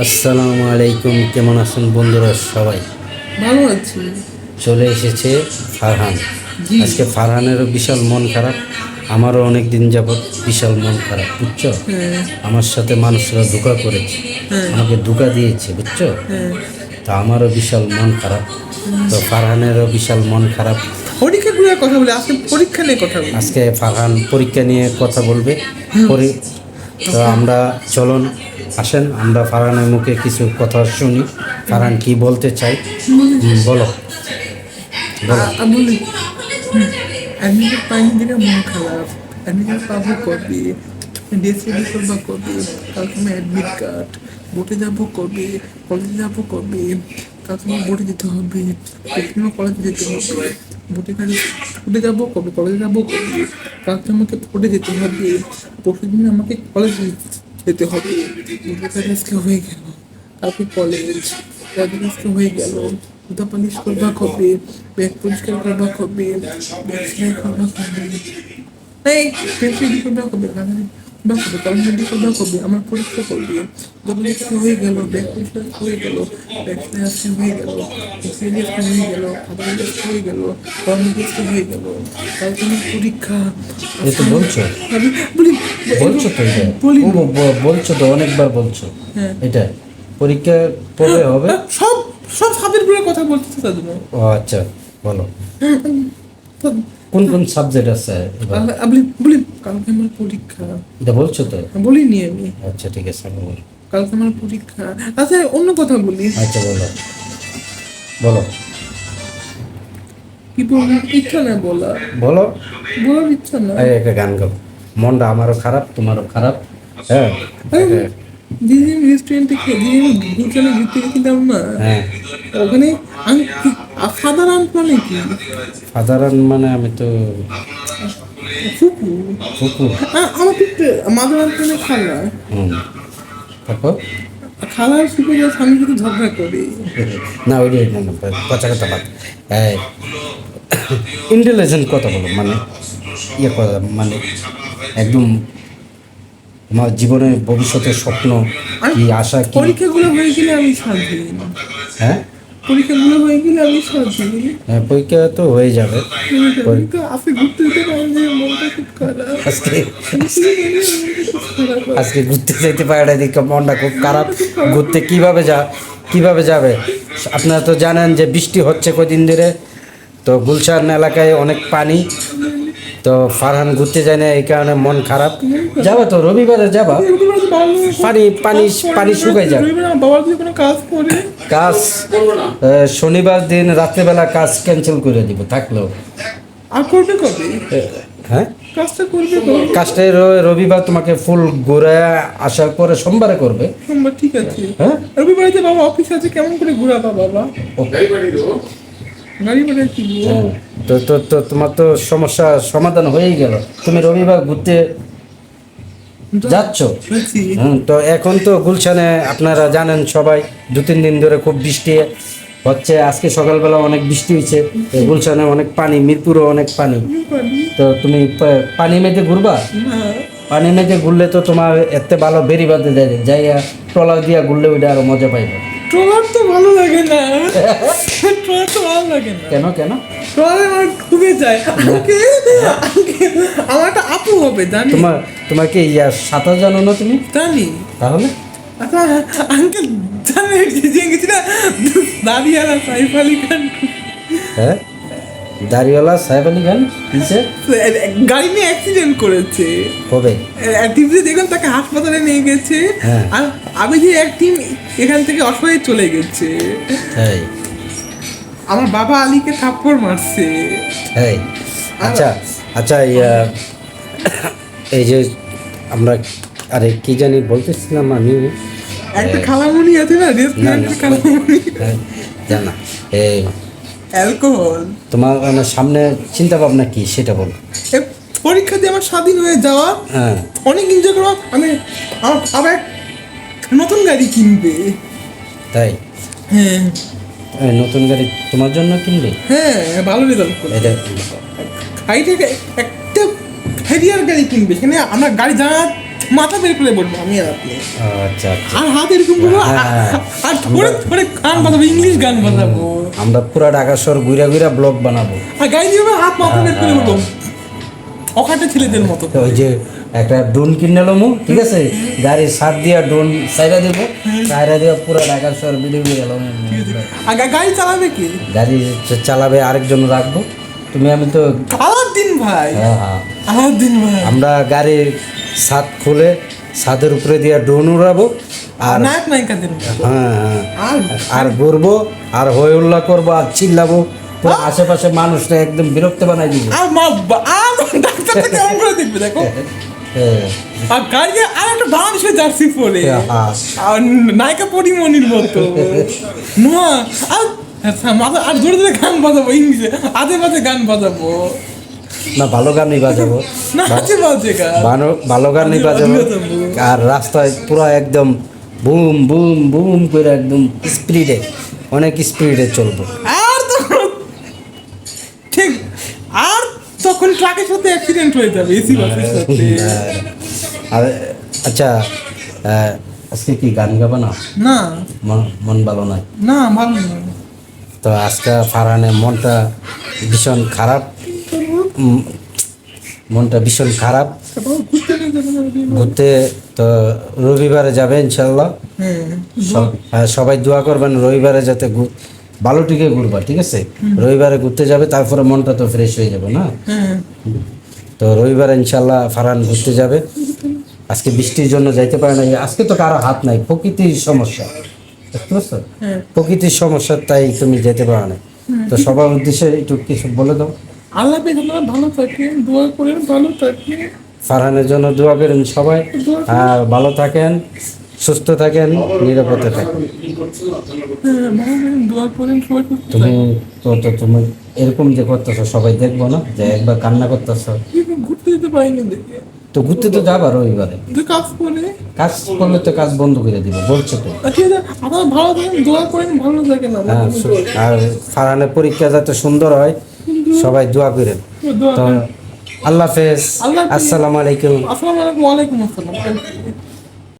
আসসালামু আলাইকুম, কেমন আছেন বন্ধুরা সবাই? ভালো আছি। চলে এসেছে ফারহান। জি। আজকে ফারহানেরও বিশাল মন খারাপ, আমারও অনেক দিন যাবৎ বিশাল মন খারাপ, বুঝছো? হ্যাঁ। আমার সাথে মানুষরা ধোঁকা করেছে, হ্যাঁ। আমাকে ধোঁকা দিয়েছে, বুঝছো? হ্যাঁ। তো আমারও বিশাল মন খারাপ, তো ফারহানেরও বিশাল মন খারাপ। পরীক্ষাগুলোর কথা বলি, আজকে পরীক্ষা নিয়ে কথা বলি। আজকে ফারহান পরীক্ষা নিয়ে কথা বলবে। তো আমরা চলুন, আসেন আমরা ফারহানের মুখে কিছু কথা শুনি, ফারহান কি বলতে চাই। বলো বলো। বলি, অ্যাডমিটের পাইনি দিলে মন খারাপ। অ্যাডমিট পাবো কবে? ডেট রেডি করবা কবে? কালকে আমার অ্যাডমিট কার্ড। বোটে যাবো কবে? কলেজে যাবো কবে? কালকে আমার বোটে যেতে হবে, কখনো কলেজে যেতে হবে। বোটে গাড়ি ফুটে যাবো কবে? কলেজে যাবো কবে? কালকে আমাকে ফুটে যেতে হবে, পরশু দিন আমাকে কলেজে যেতে হবে। বোটের কাজ আজকে হয়ে গেল, কালকে কলেজ। রাজনীতি আজকে হয়ে গেল। জুতা পালিশ করবা কবে? ব্যাগ পরিষ্কার করবা কবে? ব্যাগ সেলাই করবা কবে? এই পেন্সিল করবা কবে? বা কবে কলম করবা কবে? আমার পরীক্ষা করবে। যখন আজকে হয়ে গেল, ব্যাগ পরিষ্কার হয়ে গেল, ব্যাগ সেলাই আজকে হয়ে গেল, পেন্সিল আজকে হয়ে গেল, খাবার আজকে হয়ে গেল, কলম আজকে হয়ে গেল। কালকে আমার পরীক্ষা। এই তো বলছো, আমি বলি, বলছো তো এটা, বলি বলছো তো অনেকবার বলছো। হ্যাঁ। এটা পরীক্ষা কবে হবে? সব সব সাবজেক্টগুলোর কথা বলতেছে তার জন্য। ও আচ্ছা, বলো কোন কোন সাবজেক্ট আছে এবার? আপনি বলি, কালকে আমার পরীক্ষা। এটা বলছো তো? বলিনি আমি। আচ্ছা ঠিক আছে, আমি বলো। কালকে আমার পরীক্ষা। আচ্ছা, অন্য কথা বলি। আচ্ছা বলো বলো কি বলবো, ইচ্ছা না বলা, বলো। বলার ইচ্ছা না। এই একটা গান গাও, মনটা আমারও খারাপ তোমারও খারাপ। হ্যাঁ দিদি রেস্টুরেন্টে যেদিন আমি দুজনে ঘুরতে গেছিলাম না, হ্যাঁ। ওখানে ফাদার আন্ট মানে কি? সাধারণ মানে আমি তো ফুপু। ফুপু। আমার মাদার আন্ট মানে খালা। হুম, তারপর খালা আর ফুপু স্বামী কিন্তু ঝগড়া করে। না ওই না না, পচা কথা বাদ। ইন্টেলিজেন্ট কথা বলো, মানে ইয়ে কথা, মানে একদম তোমার জীবনের ভবিষ্যতের স্বপ্ন কি, আশা কি? পরীক্ষাগুলো হয়ে গেলে আমি স্বাধীন। হ্যাঁ পরীক্ষাগুলো হয়ে গেলে আমি স্বাধীন। হ্যাঁ, পরীক্ষা তো হয়ে যাবে। কিন্তু আপনি ঘুরতে যেতে পারেন যে মনটা খুব খারাপ। আজকে খারাপ। আজকে ঘুরতে যেতে পারে না দেখে মনটা খুব খারাপ। ঘুরতে কিভাবে যাবে? আপনারা তো জানেন যে বৃষ্টি হচ্ছে কদিন ধরে, তো গুলশান এলাকায় অনেক পানি, তো ফারহান ঘুরতে যায় না, এই কারণে মন খারাপ। যাবা তো রবিবারে যাবা, পানি পানি পানি শুকাই যাবে। বাবার যদি কোনো কাজ করে, কাজ শনিবার দিন রাত্রেবেলা কাজ ক্যান্সেল করে দিব থাকলেও। আর করবে কবে? হ্যাঁ, কাজটা করবে কবে? কাজটা রবিবার তোমাকে ফুল ঘুরে আসার পরে সোমবারে করবে। সোমবার, ঠিক আছে। হ্যাঁ, রবিবারে যে বাবা অফিস আছে, কেমন করে ঘুরাবা বাবা? গাড়ি ভাড়া কিনবো। হ্যাঁ, তো তো তো তোমার তো সমস্যা সমাধান হয়েই গেল, তুমি রবিবার ঘুরতে যাচ্ছ। তো এখন তো গুলশানে আপনারা জানেন সবাই, 2-3 দিন ধরে খুব বৃষ্টি হচ্ছে। আজকে সকালবেলা অনেক বৃষ্টি হয়েছে, গুলশানে অনেক পানি, মিরপুরে অনেক পানি। তো তুমি পানি মেঘে ঘুরবা? পানি মেঘে ঘুরলে তো তোমার এতে ভালো বেরিবাদে যাইয়া ট্রলার দিয়া ঘুরলে ওইটা আরো মজা পাইবে। ট্রলার তো ভালো লাগে না। ট্রলার তো ভালো লাগে না। কেন কেন? ট্রলারে আমার ডুবে যায়। আমার একটা আপু হবে, জানি। তোমাকে সাঁতার জানো না তুমি? জানি। তাহলে আচ্ছা আঙ্কেল, জানে যে গেছি না দাঁড়িয়ালা সাইফ আলী খান। হ্যাঁ, দাড়িওয়ালা সাহেব আলী খান কিসে গাড়ি নিয়ে অ্যাক্সিডেন্ট করেছে। কবে? টিভিতে দেখলাম, তাকে হাসপাতালে নিয়ে গেছে। হ্যাঁ। আর আমি যে এক টিম এখান থেকে অসহায় চলে গেছে। হ্যাঁ আমার বাবা আলীকে থাপ্পড় মারছে। হ্যাঁ। আচ্ছা আচ্ছা, এই যে আমরা, আরে কি জানি বলতেছিলাম আমি, একটা খালামণি আছে না, রেস্টুরেন্টের খালামণি। জানা এই অ্যালকোহল। তোমার মানে সামনে চিন্তা ভাবনা কি সেটা বল। পরীক্ষা দিয়ে আমার স্বাধীন হয়ে যাওয়া, হ্যাঁ, অনেক এনজয় করবো আমি। আমার আবার নতুন গাড়ি কিনবে। তাই? হ্যাঁ নতুন গাড়ি তোমার জন্য কিনবে? হ্যাঁ, ভালো রেজাল্ট করবে। এটা গাড়িটাকে একটা হ্যারিয়ার গাড়ি কিনবে, সেখানে আমরা গাড়ি জানা মাথা বের করে বলবো আমি আর আপনি, আচ্ছা আচ্ছা আর হাত এরকম করবো, হ্যাঁ। আর ধরে ধরে গান বাজাবো, ইংলিশ গান বাজাবো, আমরা পুরা ঢাকা শহর ঘুরা ঘুরা ব্লগ বানাবো। আর গাড়ি দিয়ে হাত মাথা বের করে বলবো অখাটে ছেলেদের মতো। তো ওই যে একটা ড্রোন কিনে লমু, ঠিক আছে, গাড়ির সাত দিয়া ড্রোন সাইরা দেবো, সাইরা দিয়ে পুরো ঢাকা শহর ভিডিও গেলাম। আর গাড়ি চালাবে কি? গাড়ি চালাবে আরেকজন রাখবো, তুমি আমি তো। আলাউদ্দিন ভাই, হ্যাঁ হ্যাঁ, আলাউদ্দিন ভাই, আমরা গাড়ির ছাদ খুলে ছাদের উপরে দিয়ে ড্রোন উড়াবো, আর নায়ক নায়িকাদের মতো। হ্যাঁ হ্যাঁ, আর আর ঘুরবো আর হই উল্লাহ করবো আর চিল্লাবো, তো আশেপাশে মানুষটা একদম বিরক্ত বানাই দিব। আর ডাক্তারটা কেমন করে দেখবে দেখো। হ্যাঁ, আর গাড়িতে আর একটা বাংলাদেশের জার্সি পরে, হ্যাঁ। আর নায়িকা পরিমণির মতো নোয়া, আর মাথা আর জোরে জোরে গান বাজাবো, ইংলিশে আধে বাজে গান বাজাবো, না ভালো গানই বাজাবো, না আধে বাজে গান, ভালো গানই বাজাবো, আর রাস্তায় পুরো একদম বুম বুম বুম করে একদম স্পিডে, অনেক স্পিডে চলবো। আর তখন ঠিক, আর তখন ট্রাকের সাথে অ্যাক্সিডেন্ট হয়ে যাবে, এসি বাসের সাথে। আর আচ্ছা, আজকে কি গান গাবা না? না মন ভালো নয়? না ভালো না, তো আজকে ফারহানের মনটা ভীষণ খারাপ, মনটা ভীষণ খারাপ। ঘুরতে নিয়ে যাবে না? ঘুরতে তো রবিবারে যাবে ইনশাল্লাহ। সবাই দোয়া করবেন রবিবারে যাতে ভালো টিকে ঘুরবা, ঠিক আছে? রবিবারে ঘুরতে যাবে, তারপরে মনটা তো ফ্রেশ হয়ে যাবে না? হ্যাঁ তো রবিবারে ইনশাল্লাহ ফারহান ঘুরতে যাবে। আজকে বৃষ্টির জন্য যাইতে পারে না, আজকে তো কারো হাত নাই, প্রকৃতির সমস্যা, বুঝতে পারছো? প্রকৃতির সমস্যা, তাই তুমি যেতে পারো না। তো সবার উদ্দেশ্যে একটু কিছু বলে দাও। আল্লাহ পেয়ে আপনারা ভালো থাকেন, দোয়া করেন, ভালো থাকেন, ফারহানের জন্য দোয়া করেন সবাই, আর ভালো থাকেন, সুস্থ থাকেন, নিরাপদে থাকেন। হ্যাঁ ভালো থাকেন, দোয়া করেন, সবাই সুস্থ তুমি থাকেন। তো তুমি এরকম যে করতেছো, সবাই দেখবো না যে একবার কান্না করতেছো? কিন্তু ঘুরতে যেতে পারিনি দেখে, তো ঘুরতে তো যাবা রবিবারে, যে কাজ করে। কাজ করলে তো কাজ বন্ধ করে দিবে বলছো তো। ঠিক আছে, আপনারা ভালো থাকেন, দোয়া করেন, ভালো থাকেন, হ্যাঁ, আর ফারহানের পরীক্ষা যাতে সুন্দর হয় সবাই দোয়া করেন। দোয়া তো করেন। আল্লাহ হাফেজ, আল্লাহ হাফেজ। আসসালামু আলাইকুম। আসসালামু আলাইকুম, ওয়ালাইকুম আসসালাম।